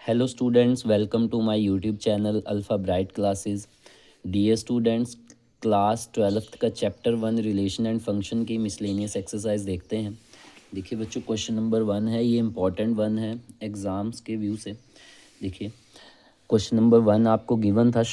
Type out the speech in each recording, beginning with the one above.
Hello students, welcome to my YouTube channel Alpha Bright Classes. Dear students, class 12th का chapter 1 relation and function की miscellaneous exercise देखते हैं। देखिए बच्चों, question number 1 है, ये इंपॉर्टेंट वन है एग्ज़ाम्स के व्यू से। देखिए क्वेश्चन नंबर 1 आपको गिवन था,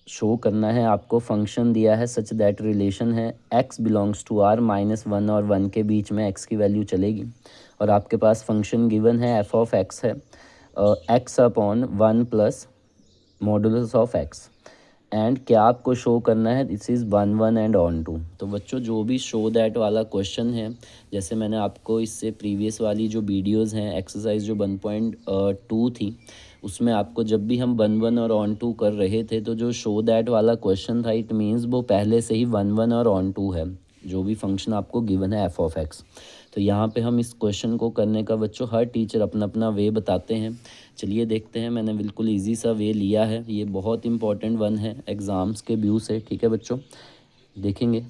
शो करना है आपको, फंक्शन दिया है सच दैट रिलेशन है x बिलोंग्स टू r -1 और 1 के बीच में x की वैल्यू चलेगी। और आपके पास फंक्शन गिवन है f ऑफ x है x upon 1 plus modulus of x। And क्या आपको शो करना है, this is 1 1 and onto. तो बच्चों जो भी शो दैट वाला क्वेश्चन है, जैसे मैंने आपको इससे प्रीवियस वाली जो वीडियोस हैं, एक्सरसाइज जो 1.2 थी, उसमें आपको जब भी हम 1 1 और ऑन टू कर रहे थे, तो जो शो दैट वाला क्वेश्चन था, इट मीन्स वो पहले से ही 1 1 और ऑन टू है, जो भी फंक्शन आपको गिवन है एफ ऑफ एक्स। तो यहाँ पे हम इस क्वेश्चन को करने का बच्चों हर टीचर अपना अपना वे बताते हैं। चलिए देखते हैं, मैंने बिल्कुल इजी सा वे लिया है, ये बहुत इंपॉर्टेंट वन है एग्ज़ाम्स के व्यू से। ठीक है बच्चों, देखेंगे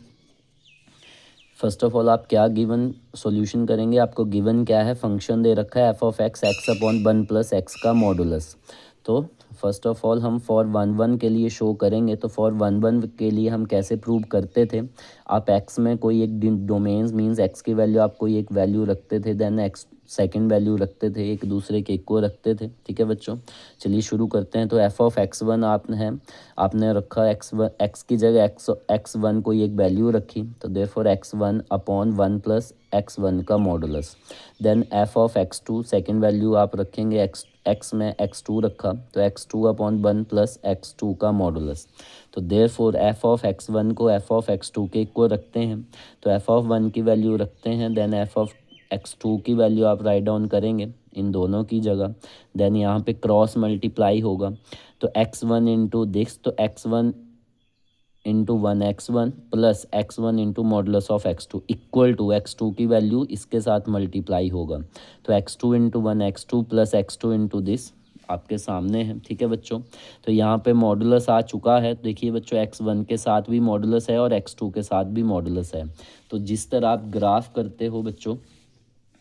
फर्स्ट ऑफ ऑल आप क्या गिवन सॉल्यूशन करेंगे। आपको गिवन क्या है, फंक्शन दे रखा है F of x x upon 1 plus x का मॉडुलस। तो फर्स्ट ऑफ ऑल हम फॉर 1 1 के लिए शो करेंगे। तो फॉर 1 1 के लिए हम कैसे प्रूव करते थे, आप एक्स में कोई एक डोमेन्स मीन्स एक्स की वैल्यू आप कोई एक वैल्यू रखते थे, देन एक्स सेकेंड वैल्यू रखते थे, एक दूसरे के को रखते थे। ठीक है बच्चों, चलिए शुरू करते हैं। तो एफ ऑफ एक्स वन आपने रखा एक्स की जगह एक्स वन कोई एक वैल्यू रखी, तो therefore x one upon 1 plus x one का modulus. Then f of x two second value आप रखेंगे, एक्स में एक्स टू रखा, तो x two upon 1 plus x two का मॉडुलस। तो therefore f of x one को एफ ऑफ एक्स टू के इक्वल रखते हैं, तो एफ ऑफ वन की वैल्यू रखते हैं, then f of x two की वैल्यू आप राइट डाउन करेंगे इन दोनों की जगह, देन यहाँ पे क्रॉस मल्टीप्लाई होगा। तो एक्स वन इंटू दिस, तो x one into 1 x one plus x one into modulus of x two equal to x two की वैल्यू इसके साथ मल्टीप्लाई होगा। तो x two into 1 x two plus x two into this आपके सामने है। ठीक है बच्चों, तो यहाँ पे मॉडुलस आ चुका है। देखिए बच्चों, एक्स वन के साथ भी मॉडुलस है और एक्स टू के साथ भी मॉडुलस है। तो जिस तरह आप ग्राफ करते हो बच्चों,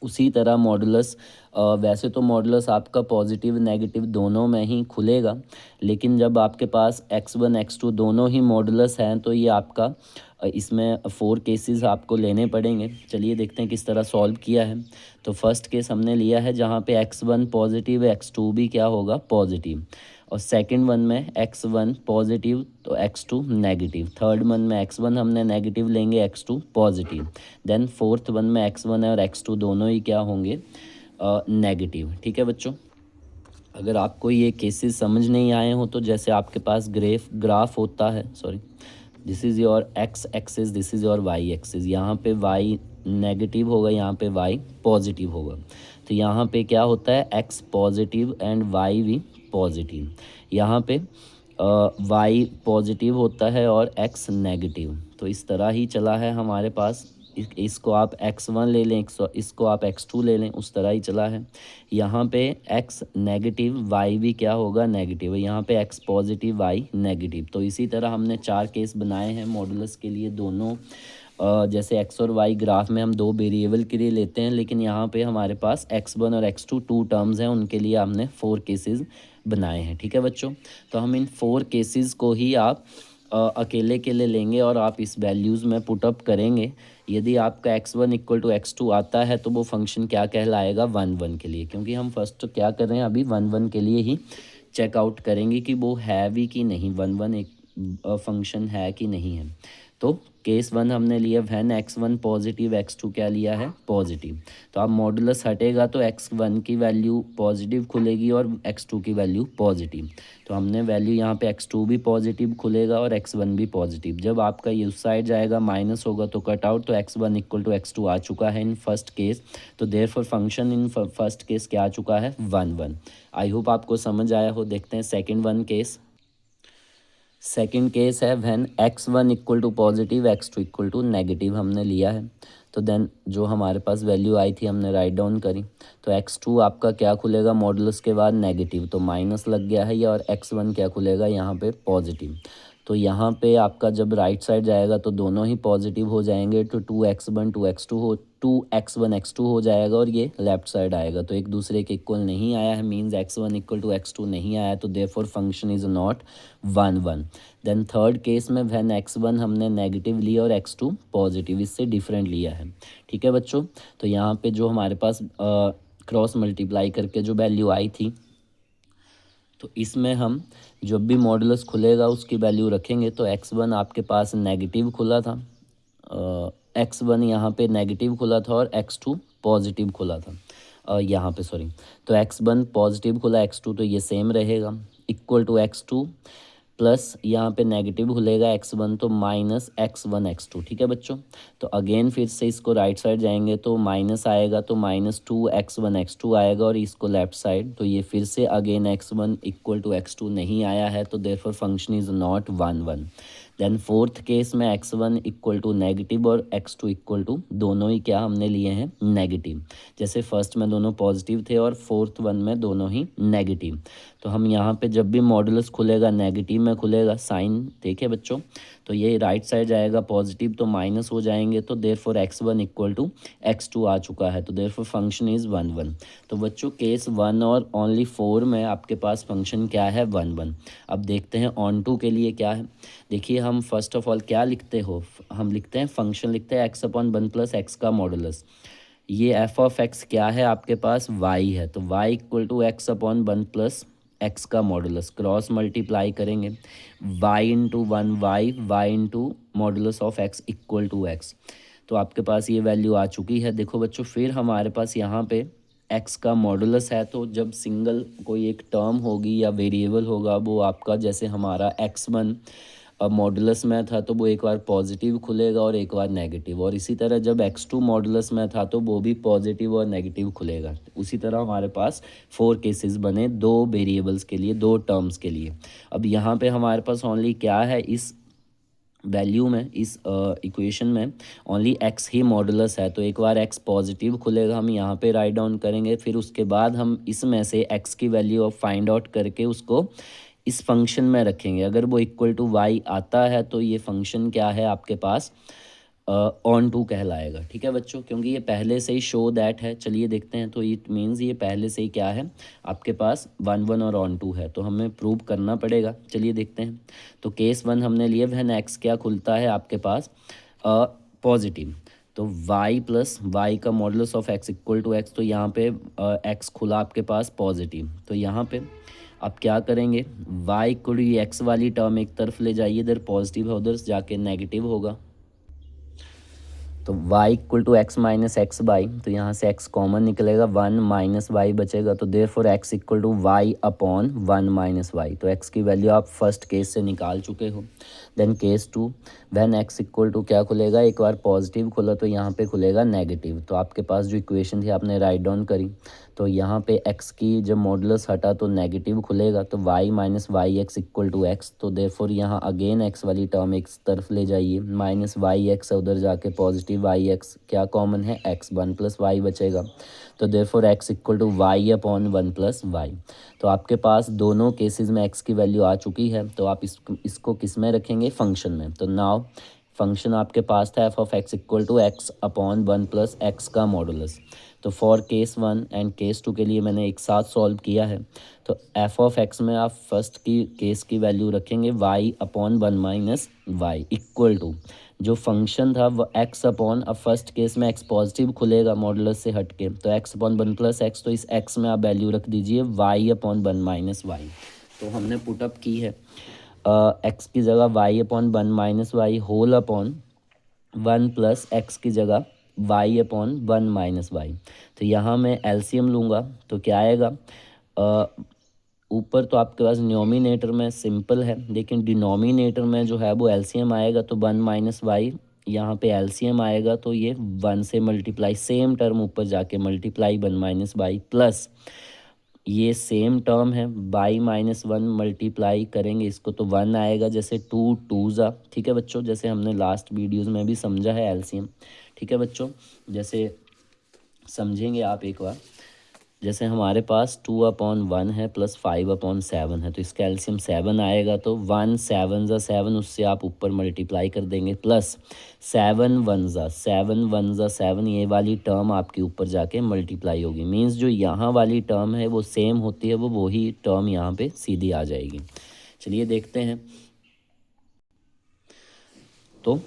उसी तरह मॉडुलस, वैसे तो मॉडुलस आपका पॉजिटिव नेगेटिव दोनों में ही खुलेगा, लेकिन जब आपके पास एक्स वन एक्स टू दोनों ही मॉडुलस हैं, तो ये आपका इसमें 4 केसेस आपको लेने पड़ेंगे। चलिए देखते हैं किस तरह सॉल्व किया है। तो फर्स्ट केस हमने लिया है जहाँ पे एक्स वन पॉजिटिव है, एक्स टू भी क्या होगा, पॉजिटिव। और सेकंड वन में एक्स वन पॉजिटिव तो x two negative. Third one में एक्स वन हमने नेगेटिव लेंगे, x two positive. Then fourth one में एक्स वन है और एक्स टू दोनों ही क्या होंगे, नेगेटिव। ठीक है बच्चों, अगर आपको ये केसेस समझ नहीं आए हो, तो जैसे आपके पास ग्राफ होता है, sorry, this is your x axis, this is your y axis. यहाँ पे वाई नेगेटिव होगा, यहाँ पे वाई पॉजिटिव होगा। तो यहाँ पे क्या होता है, एक्स पॉजिटिव एंड वाई भी पॉजिटिव। यहाँ पे वाई पॉजिटिव होता है और एक्स नेगेटिव। तो इस तरह ही चला है हमारे पास। इसको आप एक्स वन ले लें, इसको आप एक्स टू ले लें, उस तरह ही चला है। यहाँ पे एक्स नेगेटिव, वाई भी क्या होगा, नेगेटिव है। यहाँ पे एक्स पॉजिटिव, वाई नेगेटिव। तो इसी तरह हमने 4 केस बनाए हैं मॉडुलस के लिए दोनों। जैसे एक्स और वाई ग्राफ में हम 2 वेरिएबल के लिए लेते हैं, लेकिन यहाँ पे हमारे पास एक्स वन और एक्स टू 2 टर्म्स हैं, उनके लिए हमने 4 केसेस बनाए हैं। ठीक है बच्चों, तो हम इन 4 केसेस को ही आप अकेले के लिए लेंगे और आप इस वैल्यूज़ में पुटअप करेंगे। यदि आपका x one equal to x two आता है, तो वो फंक्शन क्या कहलाएगा, 1 1 के लिए, क्योंकि हम फर्स्ट क्या कर रहे हैं, अभी 1 1 के लिए ही चेकआउट करेंगे कि वो है भी कि नहीं, 1 1 एक फंक्शन है कि नहीं है। तो केस वन हमने लिया when x one positive, x two क्या लिया है, पॉजिटिव। तो अब मॉडुलस हटेगा तो एक्स वन की वैल्यू पॉजिटिव खुलेगी और एक्स टू की वैल्यू पॉजिटिव। तो हमने वैल्यू यहाँ पे एक्स टू भी पॉजिटिव खुलेगा और एक्स वन भी पॉजिटिव। जब आपका ये उस साइड जाएगा माइनस होगा तो कट आउट, तो x one equal to x two आ चुका है इन फर्स्ट केस। तो therefore function in first case क्या आ चुका है, 1 1। आई होप आपको समझ आया हो। देखते हैं second one case. Second case है when x one equal to positive, x two equal to negative हमने लिया है। तो देन जो हमारे पास वैल्यू आई थी हमने राइट डाउन करी। तो एक्स टू आपका क्या खुलेगा, मॉडुलस के बाद नेगेटिव, तो माइनस लग गया है ये, और एक्स वन क्या खुलेगा यहाँ पे, पॉजिटिव। तो यहाँ पे आपका जब राइट साइड जाएगा तो दोनों ही पॉजिटिव हो जाएंगे, तो 2x1 2x2 हो 2x1 x2 हो जाएगा और ये लेफ्ट साइड आएगा, तो एक दूसरे के इक्वल नहीं आया है, means x1 equal to x2 नहीं आया, तो therefore function is not 1 1। Then third case में व्हेन x1 हमने नेगेटिव लिया और x2 पॉजिटिव, इससे डिफरेंट लिया है। ठीक है बच्चों, तो यहाँ पे जो हमारे पास क्रॉस मल्टीप्लाई करके जो वैल्यू आई थी, तो इसमें हम जब भी मॉडुलस खुलेगा उसकी वैल्यू रखेंगे। तो x1 आपके पास नेगेटिव खुला था, x1 यहाँ पे नेगेटिव खुला था और x2 पॉजिटिव खुला था, यहाँ पे सॉरी, तो x1 पॉजिटिव खुला, x2 तो ये सेम रहेगा, इक्वल टू x2 प्लस यहाँ पे नेगेटिव खुलेगा x1 तो माइनस x1 x2। ठीक है बच्चों, तो अगेन फिर से इसको राइट साइड जाएंगे तो माइनस आएगा, तो -2 x1 x2 आएगा, और इसको लेफ्ट साइड तो ये फिर से again x1 equal to x2 नहीं आया है, तो therefore function is not 1 1। Then fourth case में x1 इक्वल टू नेगेटिव और x2 इक्वल टू, दोनों ही क्या हमने लिए हैं नेगेटिव, जैसे फर्स्ट में दोनों पॉजिटिव थे और फोर्थ वन में दोनों ही नेगेटिव। तो हम यहाँ पे जब भी मॉडुलस खुलेगा नेगेटिव में खुलेगा साइन, देखिए बच्चों, तो ये राइट साइड जाएगा पॉजिटिव तो माइनस हो जाएंगे, तो therefore x1 equal to x2 आ चुका है, तो देयरफॉर फंक्शन इज़ 1 1। तो बच्चों केस 1 और ओनली 4 में आपके पास फंक्शन क्या है 1 1। अब देखते हैं ऑन टू के लिए क्या है। देखिए हम फर्स्ट ऑफ ऑल क्या लिखते हो, हम लिखते हैं फंक्शन लिखते हैं x/1 प्लस एक्स का मॉडुलस। ये एफ ऑफ एक्स क्या है आपके पास y है, तो y equal to x/1 plus x का मॉडुलस, क्रॉस मल्टीप्लाई करेंगे y into 1y, y into modulus of x equal to x, तो आपके पास ये वैल्यू आ चुकी है। देखो बच्चों, फिर हमारे पास यहाँ पे x का मॉडुलस है, तो जब सिंगल कोई एक टर्म होगी या वेरिएबल होगा, वो आपका जैसे हमारा x1 अब मॉडुलस में था तो वो एक बार पॉजिटिव खुलेगा और एक बार नेगेटिव, और इसी तरह जब x2 मॉडुलस में था तो वो भी पॉजिटिव और नेगेटिव खुलेगा। उसी तरह हमारे पास 4 केसेस बने, 2 वेरिएबल्स के लिए, 2 टर्म्स के लिए। अब यहाँ पे हमारे पास ओनली क्या है, इस वैल्यू में, इस इक्वेशन में ओनली x ही मॉडुलस है, तो एक बार x पॉजिटिव खुलेगा, हम यहाँ पे राइट डाउन करेंगे, फिर उसके बाद हम इसमें से x की वैल्यू फाइंड आउट करके उसको इस फंक्शन में रखेंगे। अगर वो इक्वल टू y आता है तो ये फंक्शन क्या है आपके पास ऑन टू कहलाएगा। ठीक है बच्चों, क्योंकि ये पहले से ही शो दैट है। चलिए देखते हैं, तो इट मीन्स ये पहले से ही क्या है आपके पास 1 1 और ऑन टू है, तो हमें प्रूव करना पड़ेगा। चलिए देखते हैं, तो केस 1 हमने लिए, वह एक्स क्या खुलता है आपके पास पॉजिटिव, तो y प्लस वाई का modulus of x equal to x, तो यहाँ पे x खुला आपके पास पॉजिटिव, तो यहाँ पे अब क्या करेंगे, y इक्वल टू ये x वाली टर्म एक तरफ ले जाइए, इधर पॉजिटिव है उधर जाके नेगेटिव होगा, तो y equal to x minus x by, तो यहाँ से x कॉमन निकलेगा, 1 माइनस वाई बचेगा, तो therefore x equal to y upon 1 minus y, तो x की वैल्यू आप फर्स्ट केस से निकाल चुके हो। Then case 2 when x equal to क्या खुलेगा, एक बार पॉजिटिव खुला तो यहाँ पे खुलेगा नेगेटिव, तो आपके पास जो इक्वेशन थी आपने राइट डाउन करी, तो यहाँ पे x की जब मॉडुलस हटा तो नेगेटिव खुलेगा, तो y minus y x equal to x, तो देयरफॉर यहाँ अगेन x वाली टर्म एक तरफ ले जाइए, माइनस वाई एक्स उधर जाके पॉजिटिव वाई एक्स, क्या कॉमन है x 1 प्लस वाई बचेगा, तो therefore x equal to y upon 1 plus y. तो आपके पास दोनों केसेस में x की वैल्यू आ चुकी है, तो आप इसको किस में रखेंगे, फंक्शन में। तो नाउ फंक्शन आपके पास था f of x equal to x upon 1 plus x का मॉडुलस, तो फॉर केस 1 एंड केस 2 के लिए मैंने एक साथ सॉल्व किया है। तो एफ ऑफ एक्स में आप फर्स्ट की केस की वैल्यू रखेंगे y upon 1 minus y equal to, जो फंक्शन था वो x अपॉन, अब फर्स्ट केस में x पॉजिटिव खुलेगा मॉडुलस से हटके, तो x अपॉन 1 प्लस एक्स, तो इस x में आप वैल्यू रख दीजिए y अपॉन 1 माइनस वाई, तो हमने पुटअप की है x की जगह y upon 1 minus y whole upon 1 plus x की जगह y अपॉन 1 माइनस वाई। तो यहाँ मैं एलसीएम लूँगा तो क्या आएगा, ऊपर तो आपके पास न्योमिनेटर में सिंपल है, लेकिन डिनोमिनेटर में जो है वो एलसीएम आएगा, तो 1 माइनस वाई यहाँ पे एलसीएम आएगा, तो ये 1 से मल्टीप्लाई, सेम टर्म ऊपर जाके मल्टीप्लाई 1 माइनस वाई प्लस ये सेम टर्म है बाई माइनस 1 मल्टीप्लाई करेंगे इसको, तो 1 आएगा, जैसे 2 2 ज़ा, ठीक है बच्चों, जैसे हमने लास्ट वीडियोज़ में भी समझा है एलसीएम। ठीक है बच्चों, जैसे समझेंगे आप एक बार, जैसे हमारे पास 2/1 है प्लस 5/7 है, तो इसका एलसीएम 7 आएगा, तो 1 7 ज़ा 7, उससे आप ऊपर मल्टीप्लाई कर देंगे, प्लस 7 1 ज़ा 7 1 ज़ा 7, ये वाली टर्म आपके ऊपर जाके मल्टीप्लाई होगी। मींस जो यहाँ वाली टर्म है वो सेम होती है, वो वही टर्म यहाँ पे सीधी आ जाएगी। चलिए देखते हैं। तो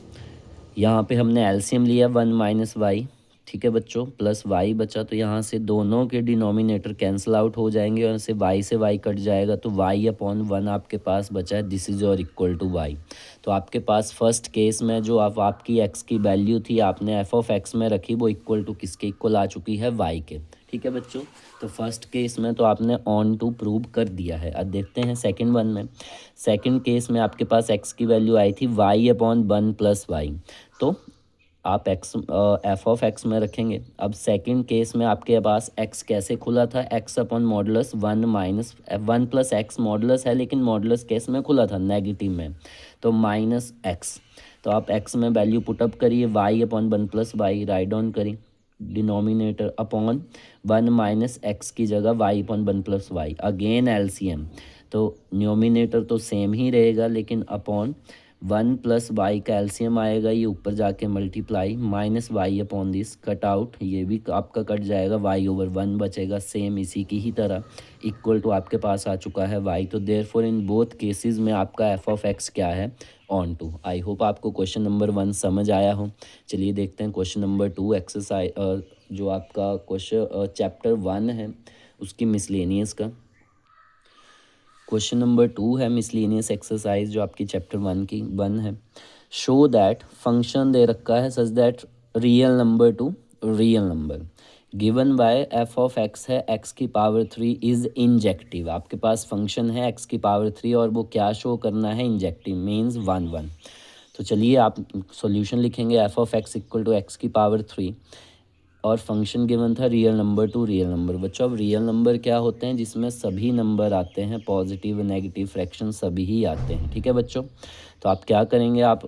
यहाँ पे हमने एलसीएम लिया 1 माइनस वाई, ठीक है बच्चों, प्लस वाई बचा, तो यहाँ से दोनों के डिनोमिनेटर कैंसिल आउट हो जाएंगे और से वाई कट जाएगा, तो y/1 आपके पास बचा है, दिस इज और इक्वल टू वाई। तो आपके पास फर्स्ट केस में जो आपकी x की वैल्यू थी आपने f(x) में रखी, वो इक्वल टू किसके इक्वल आ चुकी है, y के। ठीक है बच्चों, तो फर्स्ट केस में तो आपने ऑन टू प्रूव कर दिया है। अब देखते हैं सेकंड वन में। सेकंड केस में आपके पास x की वैल्यू आई थी y/1 प्लस वाई, तो आप f(x) में रखेंगे। अब सेकंड केस में आपके पास x कैसे खुला था, x/(1 minus 1 plus x modulus है, लेकिन मॉडुलस केस में खुला था नेगेटिव में, तो माइनस एक्स। तो आप x में वैल्यू पुटअप करिए, y/1 plus y right down करिए, डिनोमिनेटर अपॉन 1 माइनस एक्स की जगह y/1 plus y, again LCM. तो न्योमिनेटर तो सेम ही रहेगा, लेकिन अपॉन 1 प्लस वाई का एलसीएम आएगा, ये ऊपर जाके multiply, minus y upon this cut out, ये भी आपका कट जाएगा, y/1 बचेगा सेम इसी की ही तरह, इक्वल टू आपके पास आ चुका है y। तो देयरफॉर इन बोथ केसेस में आपका f(x) क्या है, ऑन टू। आई होप आपको क्वेश्चन नंबर 1 समझ आया हो। चलिए देखते हैं क्वेश्चन नंबर 2, एक्सरसाइज जो आपका क्वेश्चन चैप्टर 1 है उसकी मिसलेनियस का। क्वेश्चन नंबर 2 है मिसलेनियस एक्सरसाइज जो आपकी चैप्टर 1 है। शो दैट फंक्शन दे रखा है such that real number two real number given by f(x) है x की पावर 3 इज़ इंजेक्टिव। आपके पास फंक्शन है x की पावर 3 और वो क्या शो करना है, इंजेक्टिव, मीन्स 1 1। तो चलिए आप सॉल्यूशन लिखेंगे, f(x) इक्वल टू x की पावर 3 और फंक्शन गिवन था real number two real number. बच्चों अब रियल नंबर क्या होते हैं, जिसमें सभी नंबर आते हैं, पॉजिटिव नेगेटिव फ्रैक्शन सभी ही आते हैं। ठीक है बच्चों, तो आप क्या करेंगे, आप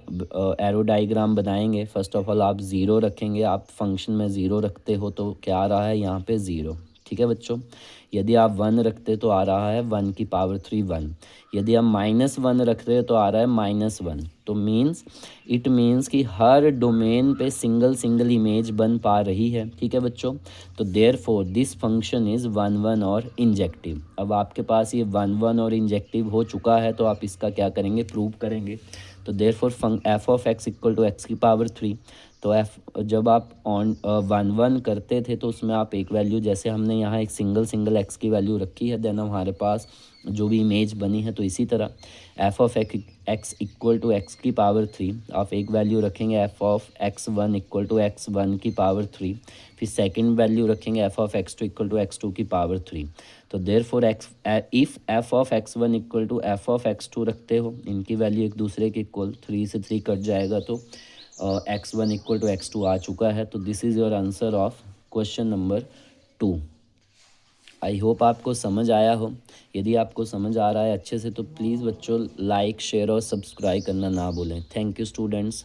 एरो डायग्राम बनाएंगे। फर्स्ट ऑफ ऑल आप ज़ीरो रखेंगे, आप फंक्शन में ज़ीरो रखते हो तो क्या आ रहा है यहाँ पे, ज़ीरो। ठीक है बच्चों, यदि आप 1 रखते तो आ रहा है 1 की पावर 3 1। यदि आप -1 रख रहे हो तो आ रहा है -1। तो मीन्स इट मीन्स कि हर डोमेन पे सिंगल सिंगल इमेज बन पा रही है। ठीक है बच्चों, तो देयरफॉर दिस फंक्शन इज़ 1 1 और इंजेक्टिव। अब आपके पास ये 1 1 और इंजेक्टिव हो चुका है, तो आप इसका क्या करेंगे, प्रूव करेंगे। तो therefore f(x) equal to x की पावर 3। तो जब आप ऑन 1 1 करते थे तो उसमें आप एक वैल्यू, जैसे हमने यहाँ एक सिंगल सिंगल x की वैल्यू रखी है, देन हमारे पास जो भी इमेज बनी है, तो इसी तरह f(x) इक्वल टू x की पावर 3 आप एक वैल्यू रखेंगे, f(x1) इक्वल टू x1 की पावर 3, फिर सेकंड वैल्यू रखेंगे f(x2) इक्वल टू x2 की पावर 3। तो therefore if f(x1) equal to f(x2) रखते हो, इनकी वैल्यू एक दूसरे के इक्वल, 3 से 3 कट जाएगा, तो x1 इक्वल टू x2 आ चुका है। तो this is your answer of question number 2। I hope आपको समझ आया हो। यदि आपको समझ आ रहा है अच्छे से तो प्लीज़ बच्चों लाइक शेयर और सब्सक्राइब करना ना भूलें। Thank you students.